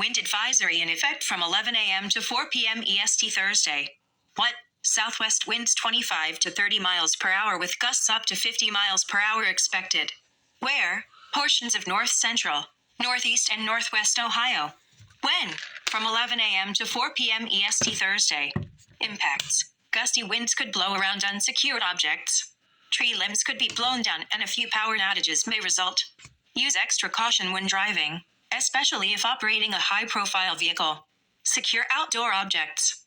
Wind advisory in effect from 11 a.m. to 4 p.m. EST Thursday. What? Southwest winds 25 to 30 miles per hour with gusts up to 50 miles per hour expected. Where? Portions of north central, northeast, and northwest Ohio. When? From 11 a.m. to 4 p.m. EST Thursday. Impacts. Gusty winds could blow around unsecured objects. Tree limbs could be blown down and a few power outages may result. Use extra caution when driving, especially if operating a high-profile vehicle. Secure outdoor objects.